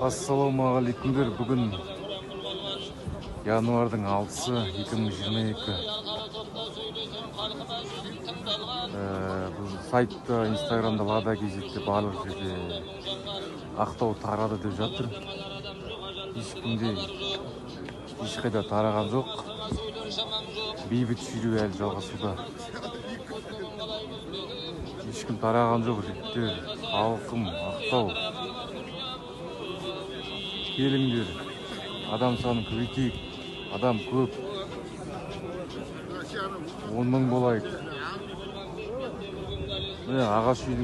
Ассалаумағалейкумдер. Бүгін январдың 6-сы 2022. Бұл сайтта, инстаграмда, Лада кезекте барлық жерде ақтау тарады деп жатыр. Ешкімде ешқайда тараған жоқ. Бейбіт шеру әлі жалғасуда. Ешкім тараған жоқ. Жігіттер, халқым, ақтау. Келіңдер, адам санын көбейтейік, адам көп, 10 мың болайық. Міне ағаш үйдің